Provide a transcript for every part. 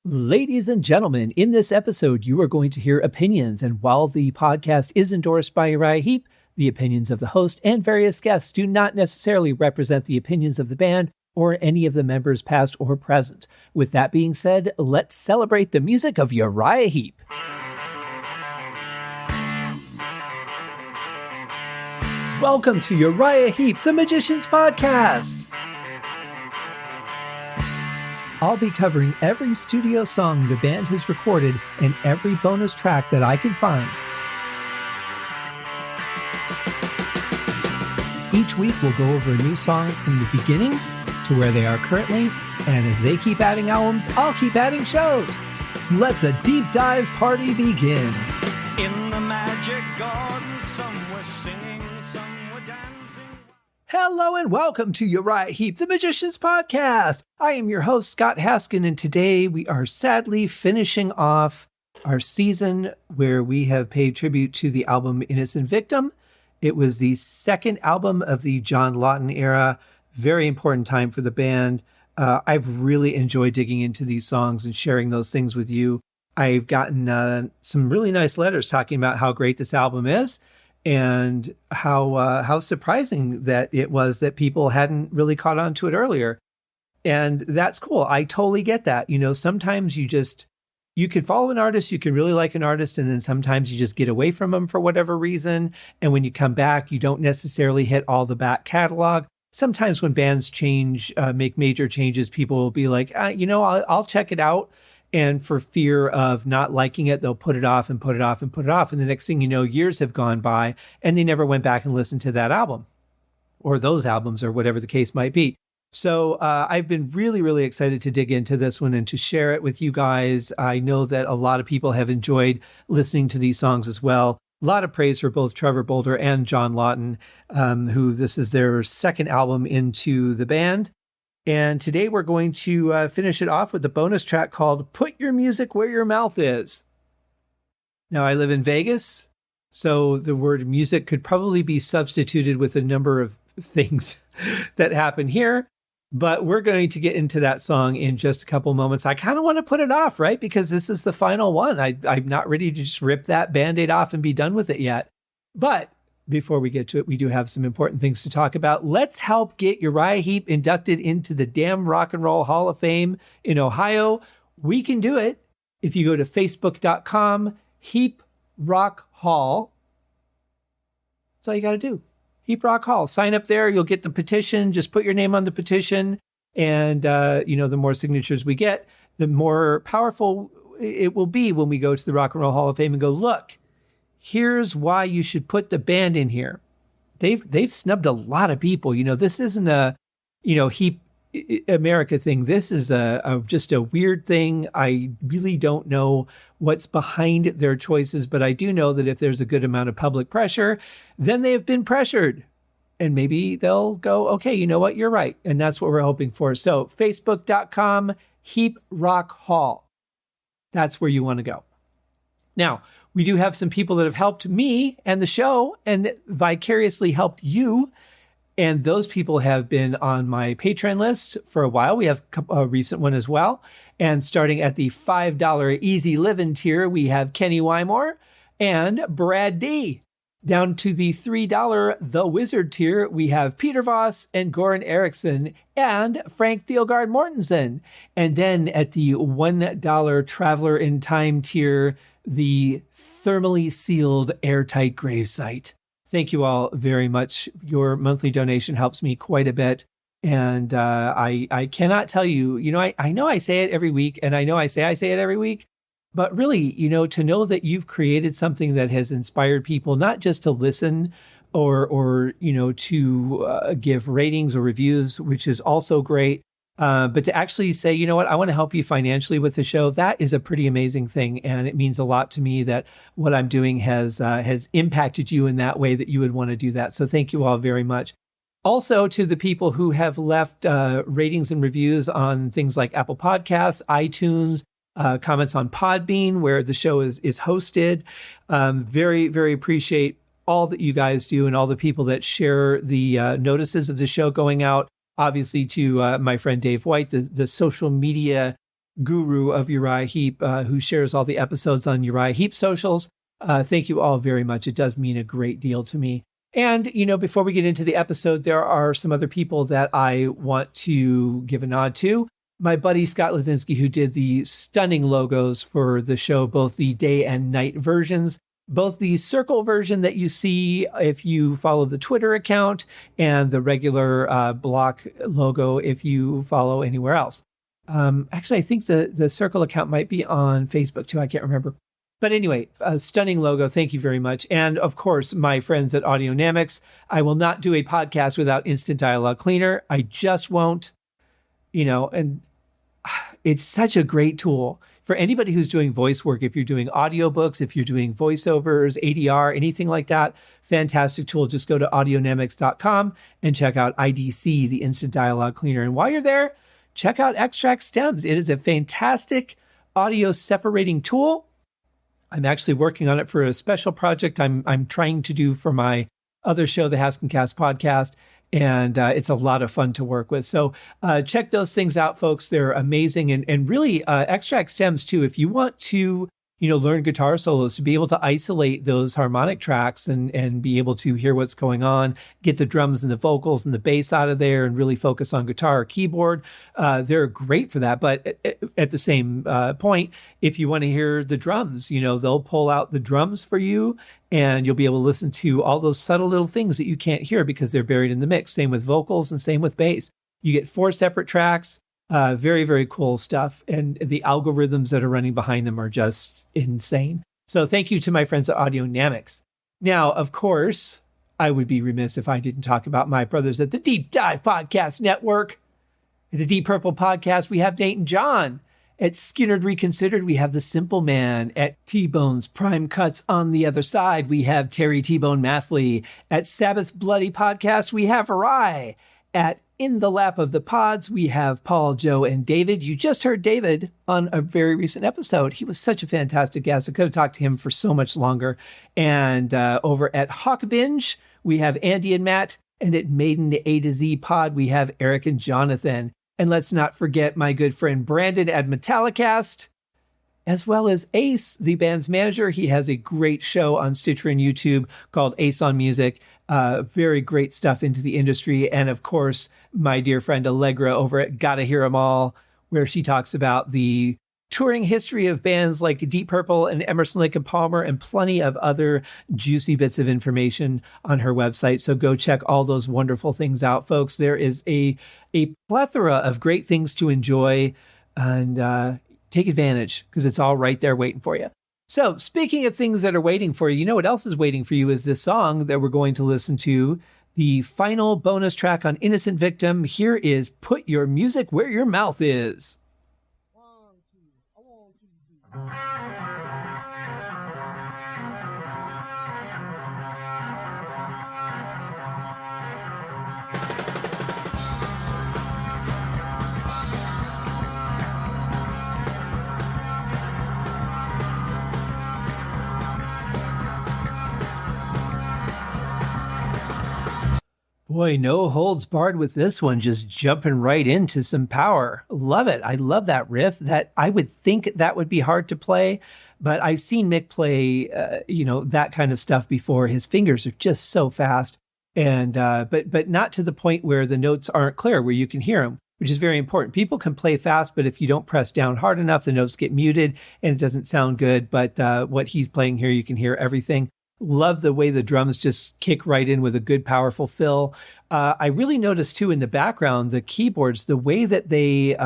Ladies and gentlemen, in this episode, you are going to hear opinions. And while the podcast is endorsed by Uriah Heep, the opinions of the host and various guests do not necessarily represent the opinions of the band or any of the members past or present. With that being said, let's celebrate the music of Uriah Heep. Welcome to Uriah Heep, the Magician's Podcast. I'll be covering every studio song the band has recorded and every bonus track that I can find. Each week we'll go over a new song from the beginning to where they are currently, and as they keep adding albums, I'll keep adding shows. Let the deep dive party begin. In the magic garden, some were singing, some were dancing. Hello and welcome to Uriah Heep, the Magician's Podcast. I am your host, Scott Haskin, and today we are sadly finishing off our season where we have paid tribute to the album Innocent Victim. It was the second album of the John Lawton era. Very important time for the band. I've really enjoyed digging into these songs and sharing those things with you. I've gotten some really nice letters talking about how great this album is and how surprising that it was that people hadn't really caught on to it earlier. And that's cool. I totally get that. You know, sometimes you can follow an artist, you can really like an artist, and then sometimes you just get away from them for whatever reason. And when you come back, you don't necessarily hit all the back catalog. Sometimes when bands change, make major changes, people will be like, I'll check it out. And for fear of not liking it, they'll put it off and put it off and put it off. And the next thing you know, years have gone by and they never went back and listened to that album or those albums or whatever the case might be. So I've been really, really excited to dig into this one and to share it with you guys. I know that a lot of people have enjoyed listening to these songs as well. A lot of praise for both Trevor, Boulder, and John Lawton, who this is their second album into the band. And today we're going to finish it off with the bonus track called Put Your Music Where Your Mouth Is. Now, I live in Vegas, so the word music could probably be substituted with a number of things that happen here. But we're going to get into that song in just a couple moments. I kind of want to put it off, right? Because this is the final one. I'm not ready to just rip that Band-Aid off and be done with it yet. But before we get to it, we do have some important things to talk about. Let's help get Uriah Heep inducted into the damn Rock and Roll Hall of Fame in Ohio. We can do it if you go to facebook.com, Heep Rock Hall. That's all you got to do. Heep Rock Hall. Sign up there. You'll get the petition. Just put your name on the petition. And, the more signatures we get, the more powerful it will be when we go to the Rock and Roll Hall of Fame and go, look, here's why you should put the band in here. They've snubbed a lot of people. This isn't a, Heep America thing. This is just a weird thing. I really don't know what's behind their choices, but I do know that if there's a good amount of public pressure, then they have been pressured. And maybe they'll go, okay, you know what? You're right. And that's what we're hoping for. So facebook.com, Heep Rock Hall. That's where you want to go. Now, we do have some people that have helped me and the show and vicariously helped you. And those people have been on my Patreon list for a while. We have a recent one as well. And starting at the $5 Easy Living tier, we have Kenny Wymore and Brad D. Down to the $3 The Wizard tier, we have Peter Voss and Goran Eriksson and Frank Thielgaard Mortensen. And then at the $1 Traveler in Time tier, the thermally sealed airtight gravesite. Thank you all very much. Your monthly donation helps me quite a bit. And I cannot tell you, I know I say it every week, and I know I say it every week, but really, to know that you've created something that has inspired people, not just to listen or to give ratings or reviews, which is also great, but to actually say, you know what, I want to help you financially with the show. That is a pretty amazing thing. And it means a lot to me that what I'm doing has impacted you in that way that you would want to do that. So thank you all very much. Also to the people who have left ratings and reviews on things like Apple Podcasts, iTunes, comments on Podbean, where the show is hosted. Very, very appreciate all that you guys do and all the people that share the notices of the show going out. Obviously to my friend Dave White, the social media guru of Uriah Heep, who shares all the episodes on Uriah Heep socials. Thank you all very much. It does mean a great deal to me. And, before we get into the episode, there are some other people that I want to give a nod to. My buddy Scott Lazinski, who did the stunning logos for the show, both the day and night versions, both the circle version that you see if you follow the Twitter account and the regular block logo if you follow anywhere else. Actually, I think the circle account might be on Facebook too. I can't remember. But anyway, a stunning logo. Thank you very much. And of course, my friends at Audionamics. I will not do a podcast without Instant Dialogue Cleaner. I just won't, and it's such a great tool for anybody who's doing voice work. If you're doing audiobooks, if you're doing voiceovers, ADR, anything like that, fantastic tool. Just go to audionamics.com and check out IDC, the Instant Dialogue Cleaner. And while you're there, check out Extract Stems. It is a fantastic audio separating tool. I'm actually working on it for a special project I'm trying to do for my other show, the Haskincast podcast, and it's a lot of fun to work with. So check those things out, folks. They're amazing, and really Extract Stems too. If you want to learn guitar solos, to be able to isolate those harmonic tracks and be able to hear what's going on, get the drums and the vocals and the bass out of there and really focus on guitar or keyboard. They're great for that. But at the same point, if you want to hear the drums, they'll pull out the drums for you and you'll be able to listen to all those subtle little things that you can't hear because they're buried in the mix. Same with vocals and same with bass. You get 4 separate tracks. Very, very cool stuff. And the algorithms that are running behind them are just insane. So thank you to my friends at Audionamics. Now, of course, I would be remiss if I didn't talk about my brothers at the Deep Dive Podcast Network. At the Deep Purple Podcast, we have Nate and John. At Skinnerd Reconsidered, we have The Simple Man. At T-Bone's Prime Cuts on the Other Side, we have Terry T-Bone Mathley. At Sabbath Bloody Podcast, we have Uriah. At In the Lap of the Pods, we have Paul, Joe, and David. You just heard David on a very recent episode. He was such a fantastic guest. I could have talked to him for so much longer. And over at Hawk Binge, we have Andy and Matt. And at Maiden A to Z Pod, we have Eric and Jonathan. And let's not forget my good friend Brandon at Metallicast, as well as Ace, the band's manager. He has a great show on Stitcher and YouTube called Ace on Music. Very great stuff into the industry. And of course, my dear friend Allegra over at Gotta Hear 'Em All, where she talks about the touring history of bands like Deep Purple and Emerson, Lake and Palmer, and plenty of other juicy bits of information on her website. So go check all those wonderful things out, folks. There is a plethora of great things to enjoy, and take advantage because it's all right there waiting for you. So speaking of things that are waiting for you, what else is waiting for you is this song that we're going to listen to, the final bonus track on Innocent Victim. Here is Put Your Music Where Your Mouth Is. 1, 2, 1, 2, 3. Boy, no holds barred with this one, just jumping right into some power. Love it. I love that riff. That I would think that would be hard to play, but I've seen Mick play, that kind of stuff before. His fingers are just so fast, and but not to the point where the notes aren't clear, where you can hear them, which is very important. People can play fast, but if you don't press down hard enough, the notes get muted and it doesn't sound good. But what he's playing here, you can hear everything. Love the way the drums just kick right in with a good, powerful fill. I really noticed, too, in the background, the keyboards, the way that they,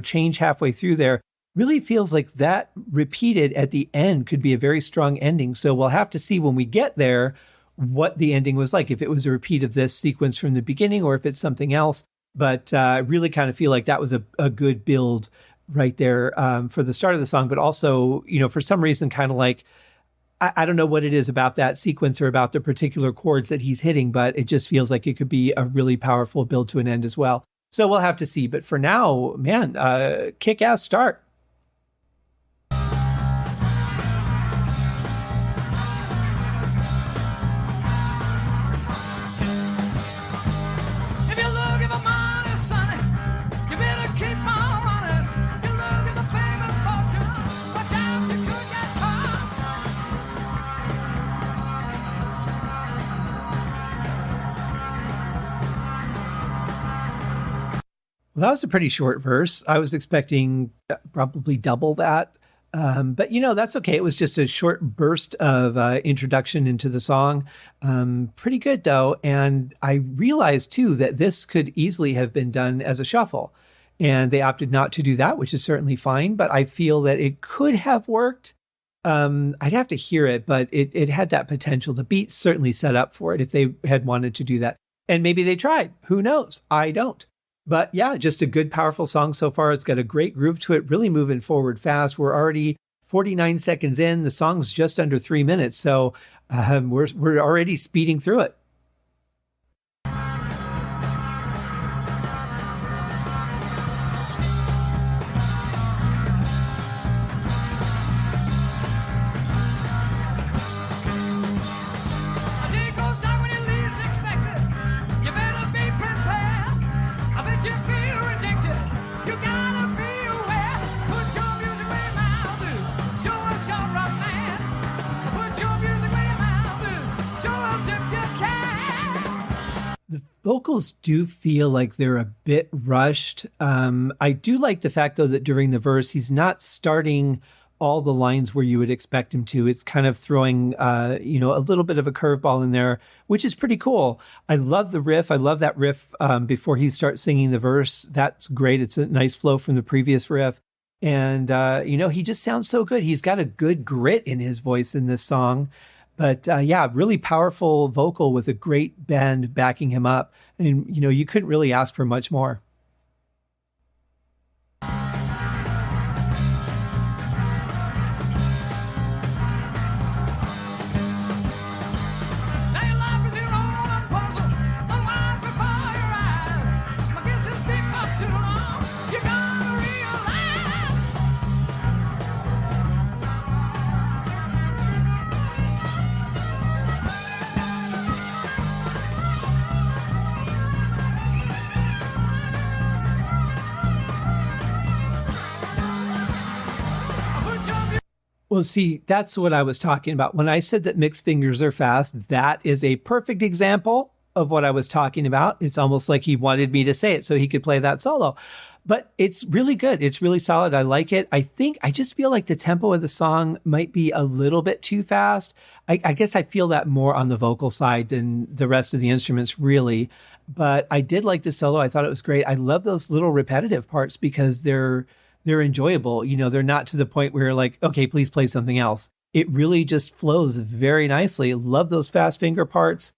change halfway through there really feels like that repeated at the end could be a very strong ending. So we'll have to see when we get there what the ending was like, if it was a repeat of this sequence from the beginning or if it's something else. But I really kind of feel like that was a good build right there for the start of the song. But also, for some reason, kind of like, I don't know what it is about that sequence or about the particular chords that he's hitting, but it just feels like it could be a really powerful build to an end as well. So we'll have to see. But for now, man, kick-ass start. If you're looking for money, sonny, you better keep on running. If you're looking Well, that was a pretty short verse. I was expecting probably double that. But, that's okay. It was just a short burst of introduction into the song. Pretty good, though. And I realized, too, that this could easily have been done as a shuffle. And they opted not to do that, which is certainly fine. But I feel that it could have worked. I'd have to hear it, but it had that potential. The beat certainly set up for it if they had wanted to do that. And maybe they tried. Who knows? I don't. But yeah, just a good, powerful song so far. It's got a great groove to it, really moving forward fast. We're already 49 seconds in. The song's just under 3 minutes. So we're already speeding through it. Vocals do feel like they're a bit rushed. I do like the fact, though, that during the verse, he's not starting all the lines where you would expect him to. It's kind of throwing, a little bit of a curveball in there, which is pretty cool. I love the riff. I love that riff before he starts singing the verse. That's great. It's a nice flow from the previous riff. And, he just sounds so good. He's got a good grit in his voice in this song. But really powerful vocal with a great band backing him up. And, you couldn't really ask for much more. Well, see, that's what I was talking about. When I said that Mick's fingers are fast, that is a perfect example of what I was talking about. It's almost like he wanted me to say it so he could play that solo. But it's really good. It's really solid. I like it. I just feel like the tempo of the song might be a little bit too fast. I guess I feel that more on the vocal side than the rest of the instruments, really. But I did like the solo. I thought it was great. I love those little repetitive parts because they're enjoyable. They're not to the point where you're like, okay, please play something else. It really just flows very nicely. Love those fast finger parts.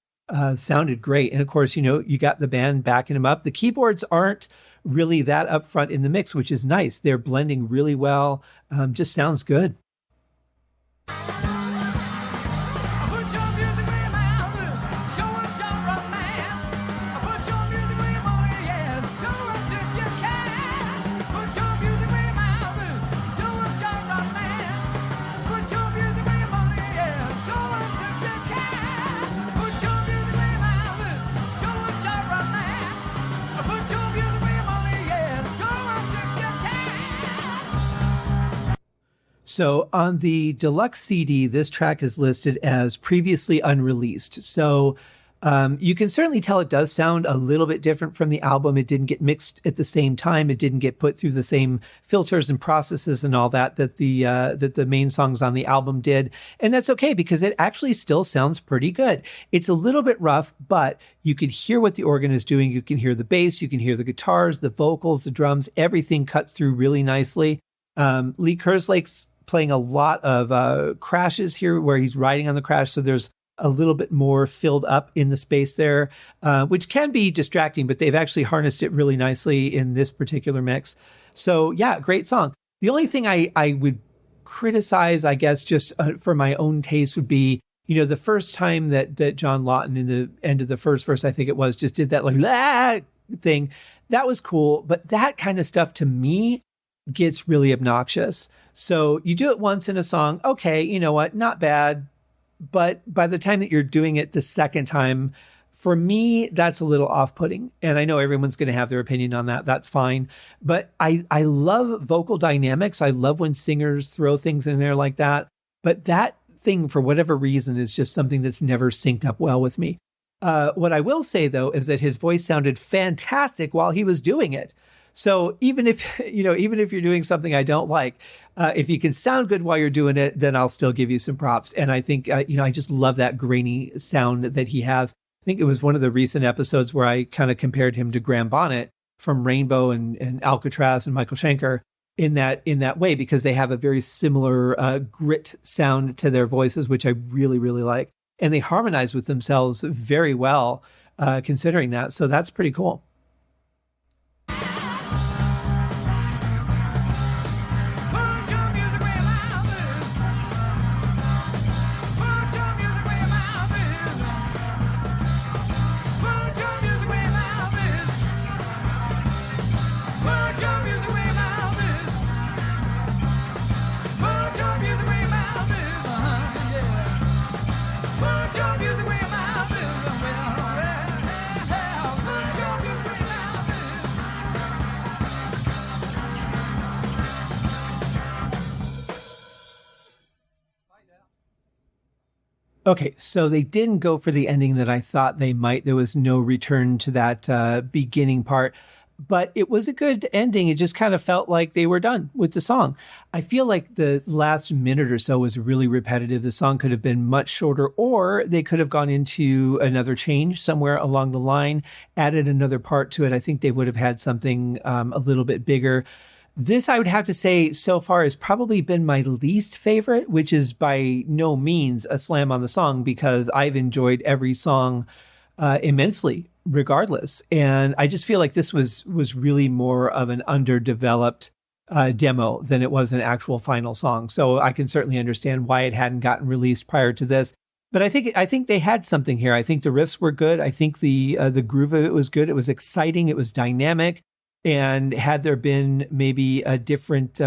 Sounded great. And of course, you got the band backing them up. The keyboards aren't really that upfront in the mix, which is nice. They're blending really well. Just sounds good. So on the deluxe CD, this track is listed as previously unreleased. So you can certainly tell it does sound a little bit different from the album. It didn't get mixed at the same time. It didn't get put through the same filters and processes and all that the main songs on the album did. And that's okay because it actually still sounds pretty good. It's a little bit rough, but you can hear what the organ is doing. You can hear the bass. You can hear the guitars, the vocals, the drums. Everything cuts through really nicely. Lee Kerslake's playing a lot of crashes here where he's riding on the crash. So there's a little bit more filled up in the space there, which can be distracting, but they've actually harnessed it really nicely in this particular mix. So yeah, great song. The only thing I would criticize, I guess, just for my own taste would be, the first time that John Lawton in the end of the first verse, I think it was, just did that like thing. That was cool. But that kind of stuff to me gets really obnoxious. So you do it once in a song. Okay, you know what? Not bad. But by the time that you're doing it the second time, for me, that's a little off-putting. And I know everyone's going to have their opinion on that. That's fine. But I love vocal dynamics. I love when singers throw things in there like that. But that thing, for whatever reason, is just something that's never synced up well with me. What I will say, though, is that his voice sounded fantastic while he was doing it. So even if, even if you're doing something I don't like, if you can sound good while you're doing it, then I'll still give you some props. And I think, I just love that grainy sound that he has. I think it was one of the recent episodes where I kind of compared him to Graham Bonnet from Rainbow and Alcatraz and Michael Schenker in that way, because they have a very similar grit sound to their voices, which I really, really like. And they harmonize with themselves very well, considering that. So that's pretty cool. Okay, so they didn't go for the ending that I thought they might. There was no return to that beginning part, but it was a good ending. It just kind of felt like they were done with the song. I feel like the last minute or so was really repetitive. The song could have been much shorter, or they could have gone into another change somewhere along the line, added another part to it. I think they would have had something a little bit bigger. This, I would have to say, so far has probably been my least favorite, which is by no means a slam on the song, because I've enjoyed every song immensely, regardless. And I just feel like this was really more of an underdeveloped demo than it was an actual final song. So I can certainly understand why it hadn't gotten released prior to this. But I think they had something here. I think the riffs were good. I think the groove of it was good. It was exciting. It was dynamic. And had there been maybe a different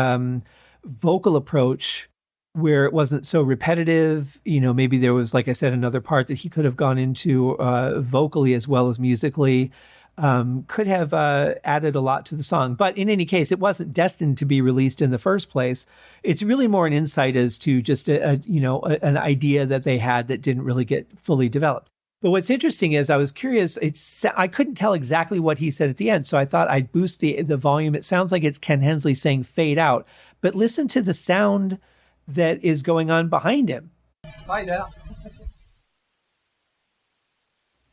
vocal approach where it wasn't so repetitive, maybe there was, like I said, another part that he could have gone into vocally as well as musically, could have added a lot to the song. But in any case, it wasn't destined to be released in the first place. It's really more an insight as to just an idea that they had that didn't really get fully developed. But what's interesting is I was curious. I couldn't tell exactly what he said at the end, so I thought I'd boost the volume. It sounds like it's Ken Hensley saying "fade out," but listen to the sound that is going on behind him. Find out.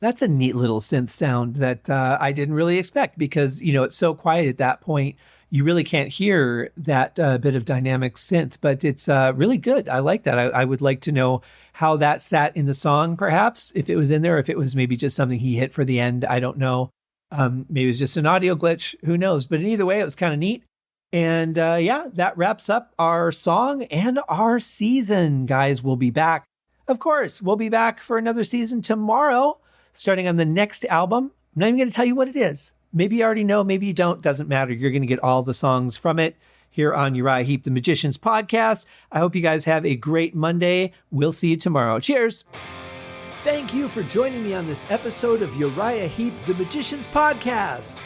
That's a neat little synth sound that I didn't really expect, because it's so quiet at that point. You really can't hear that bit of dynamic synth, but it's really good. I like that. I would like to know how that sat in the song, perhaps, if it was in there, if it was maybe just something he hit for the end. I don't know. Maybe it was just an audio glitch. Who knows? But either way, it was kind of neat. And that wraps up our song and our season. Guys, we'll be back. Of course, we'll be back for another season tomorrow, starting on the next album. I'm not even going to tell you what it is. Maybe you already know, maybe you don't. Doesn't matter. You're going to get all the songs from it here on Uriah Heep, the Magicians Podcast. I hope you guys have a great Monday. We'll see you tomorrow. Cheers. Thank you for joining me on this episode of Uriah Heep, the Magicians Podcast.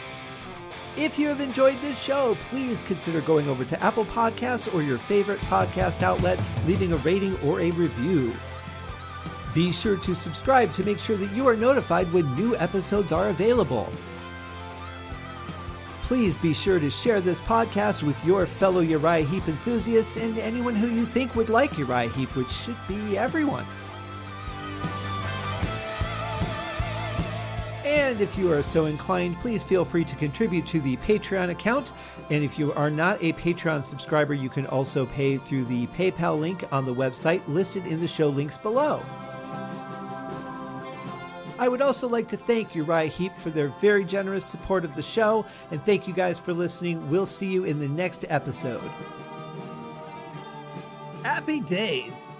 If you have enjoyed this show, please consider going over to Apple Podcasts or your favorite podcast outlet, leaving a rating or a review. Be sure to subscribe to make sure that you are notified when new episodes are available. Please be sure to share this podcast with your fellow Uriah Heep enthusiasts and anyone who you think would like Uriah Heep, which should be everyone. And if you are so inclined, please feel free to contribute to the Patreon account. And if you are not a Patreon subscriber, you can also pay through the PayPal link on the website listed in the show links below. I would also like to thank Uriah Heep for their very generous support of the show, and thank you guys for listening. We'll see you in the next episode. Happy days!